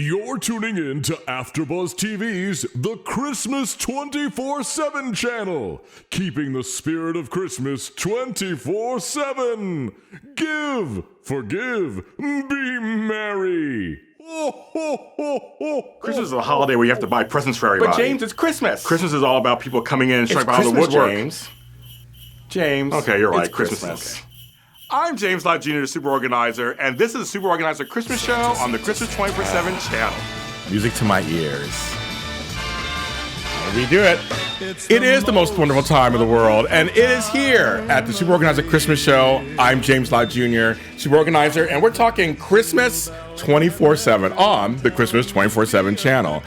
You're tuning in to AfterBuzz TV's The Christmas 24/7 channel, keeping the spirit of Christmas 24/7. Give, forgive, be merry. Christmas is a holiday where you have to buy presents for everybody. But James, it's Christmas. Christmas is all about people coming in and It's showing out the Christmas, woodwork. James. Okay, you're right. It's Christmas. Okay. I'm James Lott Jr., the Super Organizer, and this is the Super Organizer Christmas Show on the Christmas 24/7 channel. Music to my ears. We do it. It is the most wonderful time of the world, and it is here at the Super Organizer Christmas Show. I'm James Lott Jr., Super Organizer, and we're talking Christmas 24/7 on the Christmas 24/7 channel.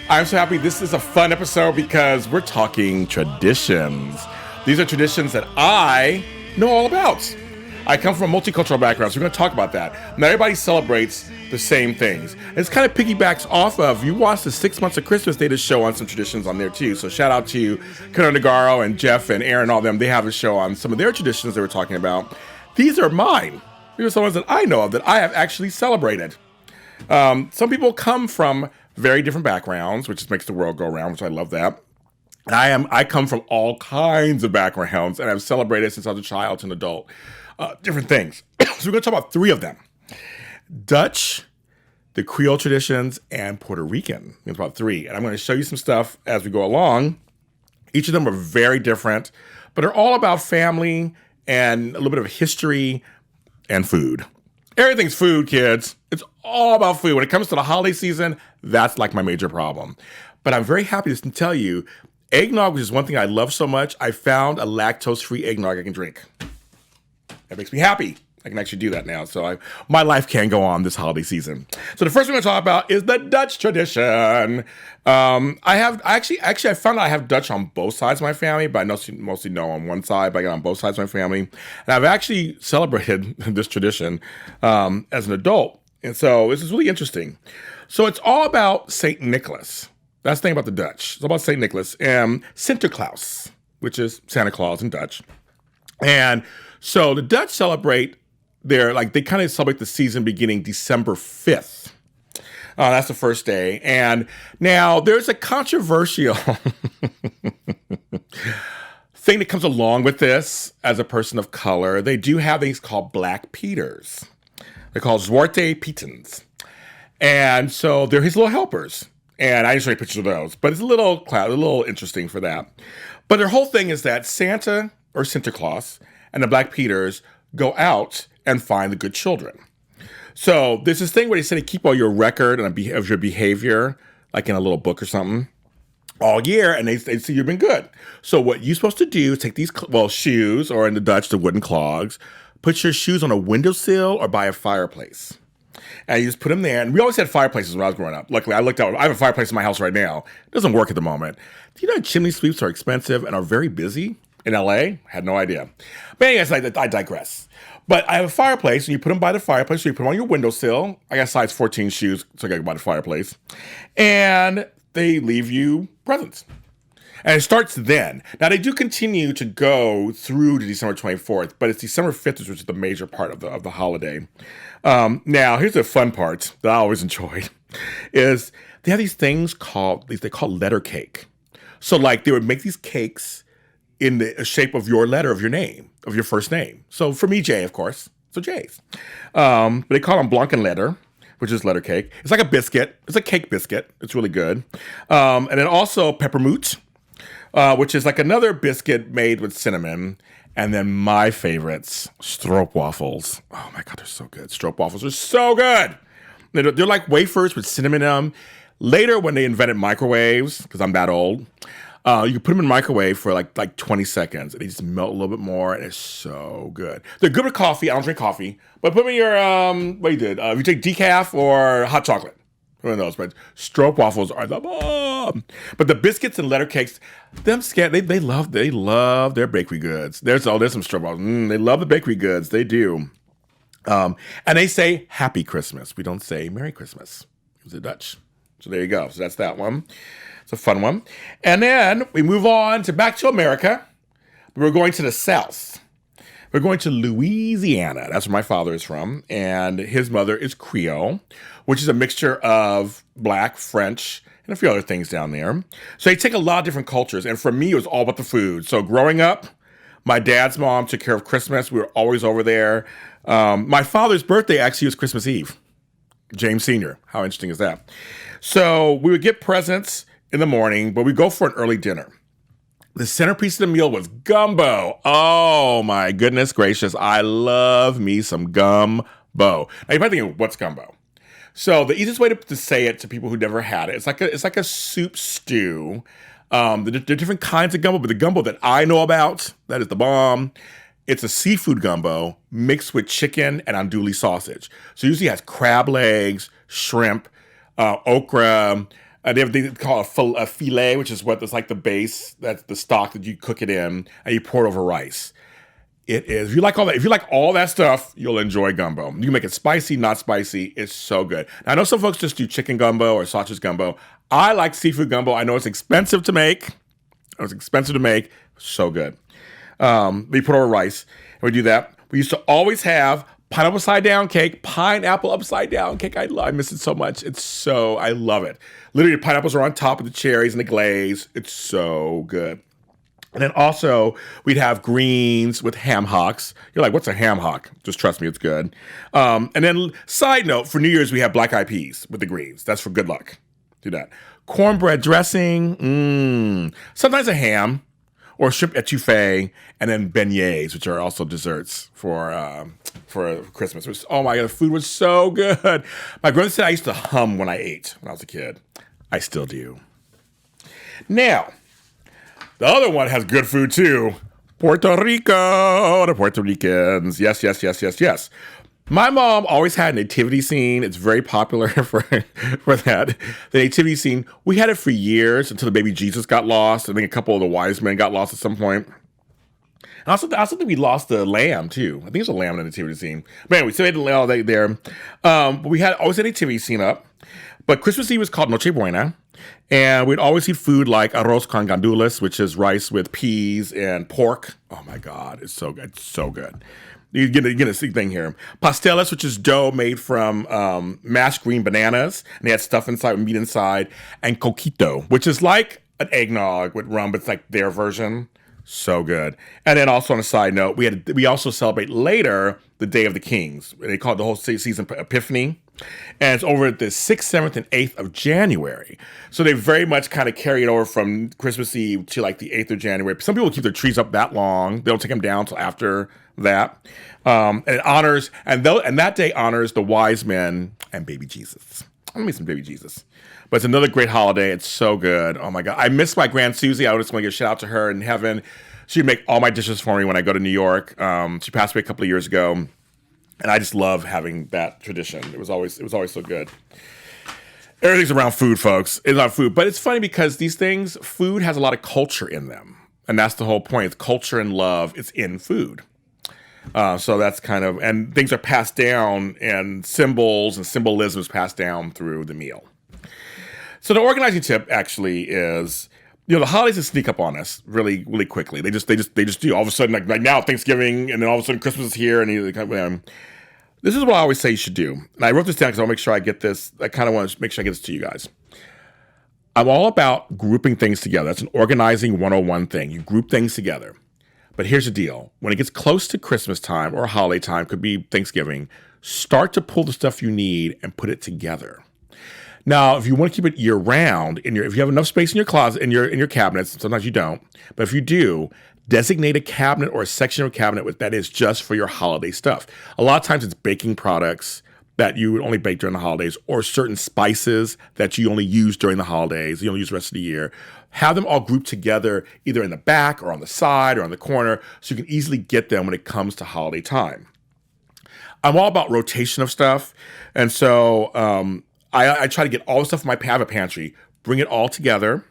I'm so happy this is a fun episode because we're talking traditions. These are traditions that I know all about. I come from a multicultural background, so we're going to talk about that. Not everybody celebrates the same things. It's kind of piggybacks off of, you watched the 6 Months of Christmas, they did a show on some traditions on there too. So shout out to Keven Undergaro and Jeff and Aaron, all them. They have a show on some of their traditions they were talking about. These are mine. These are some ones that I know of that I have actually celebrated. Some people come from very different backgrounds, which just makes the world go around, which I love that. I come from all kinds of backgrounds, and I've celebrated since I was a child to an adult. Different things. So we're going to talk about three of them. Dutch, the Creole traditions, and Puerto Rican. It's about three. And I'm going to show you some stuff as we go along. Each of them are very different, but they're all about family and a little bit of history and food. Everything's food, kids. It's all about food. When it comes to the holiday season, that's like my major problem. But I'm very happy to tell you, eggnog, which is one thing I love so much, I found a lactose-free eggnog I can drink. That makes me happy. I can actually do that now. So my life can go on this holiday season. So the first thing we're going to talk about is the Dutch tradition. I found out I have Dutch on both sides of my family, but I mostly know on one side, but I got on both sides of my family. And I've actually celebrated this tradition as an adult. And so this is really interesting. So it's all about St. Nicholas. That's the thing about the Dutch. It's all about St. Nicholas and Sinterklaas, which is Santa Claus in Dutch. And so the Dutch celebrate they kind of celebrate the season beginning December 5th. That's the first day. And now there's a controversial thing that comes along with this as a person of color. They do have things called Black Peters. They're called Zwarte Pietens. And so they're his little helpers. And I just show you pictures of those. But it's a little interesting for that. But their whole thing is that Santa or Sinterklaas and the Black Peters go out and find the good children. So there's this thing where they say they keep all your record of your behavior, like in a little book or something, all year, and they see you've been good. So what you're supposed to do is take these, shoes, or in the Dutch, the wooden clogs, put your shoes on a windowsill or by a fireplace. And you just put them there. And we always had fireplaces when I was growing up. Luckily, I have a fireplace in my house right now. It doesn't work at the moment. Do you know chimney sweeps are expensive and are very busy? In LA? Had no idea. But anyways, I digress. But I have a fireplace, and you put them by the fireplace, so you put them on your windowsill. I got size 14 shoes, so I got to by the fireplace. And they leave you presents. And it starts then. Now, they do continue to go through to December 24th, but it's December 5th, which is the major part of the holiday. Now, here's the fun part that I always enjoyed, is they have these things they call letter cake. So, they would make these cakes in the shape of your letter of your name, of your first name. So for me, Jay, of course. So Jay's. But they call them Blankenletter, which is letter cake. It's like a biscuit. It's a cake biscuit. It's really good. And then also peppermoot, which is like another biscuit made with cinnamon. And then my favorites, stroopwafels. Oh my God, they're so good. Stroopwafels are so good. They're like wafers with cinnamon in them. Later, when they invented microwaves, because I'm that old, you can put them in the microwave for like 20 seconds, and they just melt a little bit more, and it's so good. They're good with coffee. I don't drink coffee, but put them in your if you take decaf or hot chocolate, one of those. But stroopwafels are the bomb. But the biscuits and letter cakes, they love their bakery goods. There's some stroopwafels. They love the bakery goods. They do. And they say Happy Christmas. We don't say Merry Christmas. It was the Dutch. So there you go. So that's that one. It's a fun one. And then we move on back to America. We're going to the South. We're going to Louisiana. That's where my father is from. And his mother is Creole, which is a mixture of Black, French, and a few other things down there. So they take a lot of different cultures. And for me, it was all about the food. So growing up, my dad's mom took care of Christmas. We were always over there. My father's birthday actually was Christmas Eve. James Sr. How interesting is that? So we would get presents in the morning, but we'd go for an early dinner. The centerpiece of the meal was gumbo. Oh my goodness gracious. I love me some gumbo. Now you might think, what's gumbo? So the easiest way to say it to people who never had it, it's like a soup stew. There are different kinds of gumbo, but the gumbo that I know about, that is the bomb, it's a seafood gumbo mixed with chicken and andouille sausage. So usually it has crab legs, shrimp, okra. They call it a filet, which is what is like the base, that's the stock that you cook it in, and you pour it over rice. It is. If you like all that stuff, you'll enjoy gumbo. You can make it spicy, not spicy. It's so good. Now, I know some folks just do chicken gumbo or sausage gumbo. I like seafood gumbo. I know it's expensive to make. So good. We put over rice, and we do that. We used to always have pineapple upside down cake. I miss it so much. I love it. Literally, the pineapples are on top of the cherries and the glaze. It's so good. And then also, we'd have greens with ham hocks. You're like, what's a ham hock? Just trust me, it's good. And then, side note, for New Year's, we have black eyed peas with the greens. That's for good luck. Do that. Cornbread dressing. Sometimes a ham or shrimp etouffee, and then beignets, which are also desserts for Christmas. Oh my God, the food was so good. My grandmother said I used to hum when I ate when I was a kid. I still do. Now, the other one has good food too. Puerto Rico, the Puerto Ricans. Yes. My mom always had a nativity scene. It's very popular for that. The nativity scene, we had it for years until the baby Jesus got lost. I think a couple of the wise men got lost at some point. And I also think we lost the lamb too. I think there's a lamb in the nativity scene. But anyway, so we had all that there. But we had always had a nativity scene up. But Christmas Eve was called Noche Buena. And we'd always eat food like arroz con gandules, which is rice with peas and pork. Oh my God, it's so good. It's so good. You get a thing here. Pasteles, which is dough made from mashed green bananas. And they had stuff inside, meat inside. And coquito, which is like an eggnog with rum, but it's like their version. So good. And then also on a side note, we also celebrate later the Day of the Kings. They call it the whole season Epiphany. And it's over the 6th, 7th, and 8th of January. So they very much kind of carry it over from Christmas Eve to like the 8th of January. Some people keep their trees up that long. They don't take them down until after that. And it honors, and that day honors the wise men and baby Jesus. I'm gonna make some baby Jesus. But it's another great holiday. It's so good. Oh my God. I miss my Grand Susie. I just want to give a shout out to her in heaven. She'd make all my dishes for me when I go to New York. She passed away a couple of years ago. And I just love having that tradition. It was always so good. Everything's around food, folks. It's not food. But it's funny because these things, food has a lot of culture in them. And that's the whole point. It's culture and love. It's in food. So that's kind of, and things are passed down, and symbols and symbolism is passed down through the meal. So the organizing tip actually is, the holidays just sneak up on us really, really quickly. They just do. All of a sudden, like now Thanksgiving, and then all of a sudden Christmas is here, and this is what I always say you should do. And I wrote this down because I want to make sure I get this. I kind of want to make sure I get this to you guys. I'm all about grouping things together. That's an organizing 101 thing. You group things together. But here's the deal. When it gets close to Christmas time or holiday time, could be Thanksgiving, start to pull the stuff you need and put it together. Now, if you want to keep it year round, if you have enough space in your closet, in your cabinets, sometimes you don't, but if you do, designate a cabinet or a section of a cabinet that is just for your holiday stuff. A lot of times it's baking products that you would only bake during the holidays, or certain spices that you only use during the holidays, you don't use the rest of the year. Have them all grouped together either in the back or on the side or on the corner so you can easily get them when it comes to holiday time. I'm all about rotation of stuff, and so I try to get all the stuff in my pantry, bring it all together,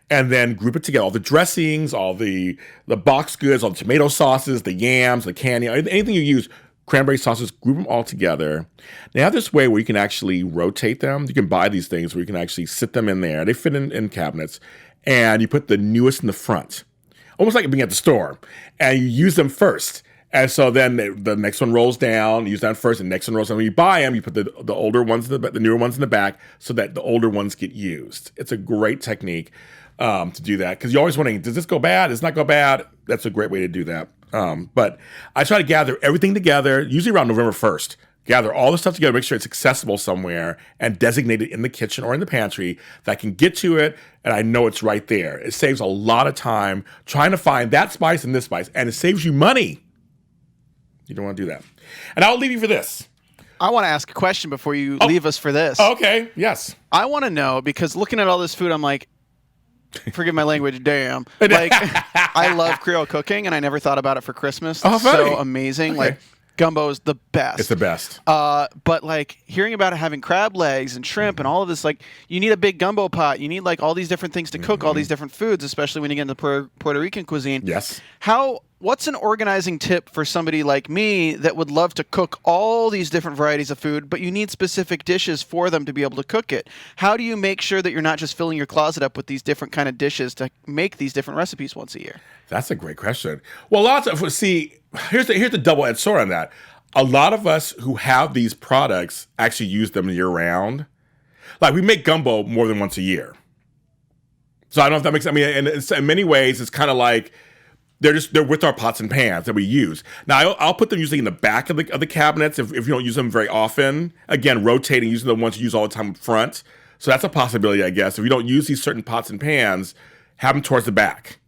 and then group it together. All the dressings, all the box goods, all the tomato sauces, the yams, the candy, anything you use, cranberry sauces, group them all together. They have this way where you can actually rotate them. You can buy these things where you can actually sit them in there. They fit in cabinets, and you put the newest in the front, almost like being at the store, and you use them first. And so then the next one rolls down, use that first, and the next one rolls down. When you buy them, you put the older ones, the newer ones in the back so that the older ones get used. It's a great technique to do that because you're always wondering, does this go bad? Does it not go bad? That's a great way to do that. But I try to gather everything together, usually around November 1st. Gather all the stuff together, make sure it's accessible somewhere, and designate it in the kitchen or in the pantry that I can get to it, and I know it's right there. It saves a lot of time trying to find that spice and this spice, and it saves you money. You don't want to do that. And I'll leave you for this. I want to ask a question before you leave us for this. Okay, yes. I want to know, because looking at all this food, I'm like, forgive my language, damn. Like, I love Creole cooking, and I never thought about it for Christmas. It's so amazing. Okay. Like, gumbo is the best. It's the best. But like hearing about it having crab legs and shrimp and all of this, like you need a big gumbo pot. You need like all these different things to cook all these different foods, especially when you get into Puerto Rican cuisine. Yes. What's an organizing tip for somebody like me that would love to cook all these different varieties of food, but you need specific dishes for them to be able to cook it? How do you make sure that you're not just filling your closet up with these different kind of dishes to make these different recipes once a year? That's a great question. Well, here's the double-edged sword on that. A lot of us who have these products actually use them year-round. Like we make gumbo more than once a year. So I don't know if that makes sense. I mean, and in many ways, it's kind of like they're with our pots and pans that we use. Now, I'll put them usually in the back of the cabinets if you don't use them very often. Again, rotating, using the ones you use all the time up front. So that's a possibility, I guess. If you don't use these certain pots and pans, have them towards the back.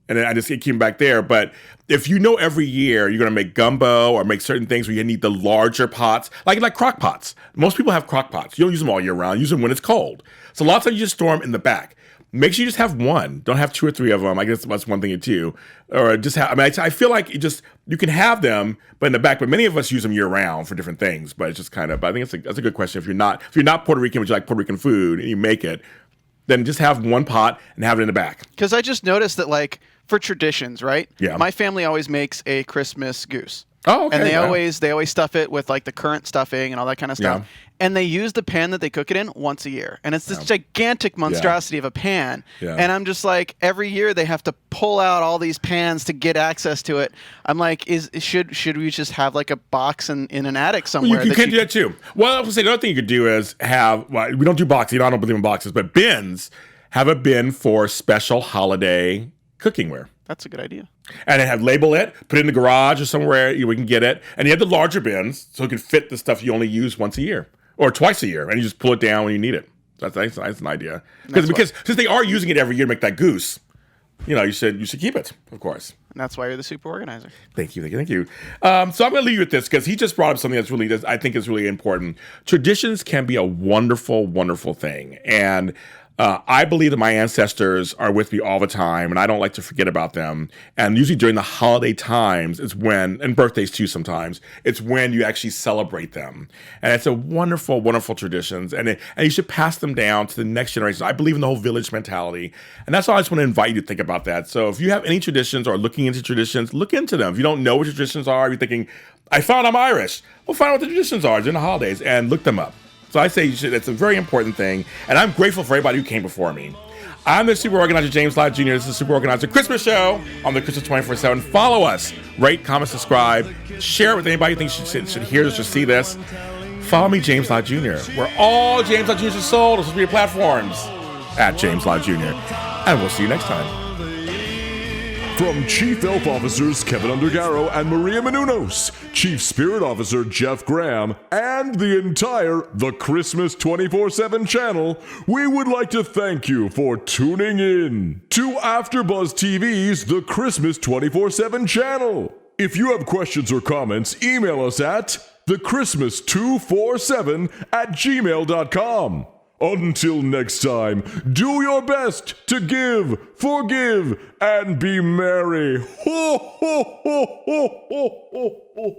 And then I just keep them back there. But if you know every year you're going to make gumbo or make certain things where you need the larger pots, like crock pots. Most people have crock pots. You don't use them all year round. Use them when it's cold. So lots of times you just store them in the back. Make sure you just have one. Don't have two or three of them. I guess that's one thing or two. Or just have, I feel like you can have them, but in the back. But many of us use them year round for different things. But it's just kind of, I think that's a good question. If you're not Puerto Rican, but you like Puerto Rican food and you make it, then just have one pot and have it in the back. Because I just noticed that, like, for traditions, right? Yeah. My family always makes a Christmas goose. Oh, okay. And they always stuff it with like the currant stuffing and all that kind of stuff. Yeah. And they use the pan that they cook it in once a year. And it's this gigantic monstrosity of a pan. Yeah. And I'm just like, every year they have to pull out all these pans to get access to it. I'm like, should we just have like a box in an attic somewhere? You can do that too. Well, I was say the other thing you could do is we don't do boxes. I don't believe in boxes, but bins. Have a bin for special holiday cookware. That's a good idea. And label it, put it in the garage or somewhere we can get it. And you have the larger bins so it can fit the stuff you only use once a year or twice a year. And you just pull it down when you need it. That's an idea. Because since they are using it every year to make that goose, you should keep it, of course. And that's why you're the super organizer. Thank you. So I'm going to leave you with this because he just brought up something I think is really important. Traditions can be a wonderful, wonderful thing. And I believe that my ancestors are with me all the time, and I don't like to forget about them. And usually during the holiday times is when, and birthdays too sometimes, it's when you actually celebrate them. And it's a wonderful, wonderful traditions. And you should pass them down to the next generation. I believe in the whole village mentality. And that's why I just want to invite you to think about that. So if you have any traditions or looking into traditions, look into them. If you don't know what your traditions are, you're thinking, I found I'm Irish. Well, find out what the traditions are during the holidays and look them up. So I say it's a very important thing, and I'm grateful for everybody who came before me. I'm the Super Organizer, James Lott Jr. This is the Super Organizer Christmas Show on the Christmas 24/7. Follow us, rate, comment, subscribe, share it with anybody you think should hear this or see this. Follow me, James Lott Jr., where all James Lott Jr.'s are sold on social media platforms at James Lott Jr. And we'll see you next time. From Chief Elf Officers Keven Undergaro and Maria Menounos, Chief Spirit Officer Jeff Graham, and the entire The Christmas 24/7 channel, we would like to thank you for tuning in to AfterBuzz TV's The Christmas 24/7 channel. If you have questions or comments, email us at thechristmas247@gmail.com. Until next time, do your best to give, forgive, and be merry. Ho, ho, ho, ho, ho, ho, ho.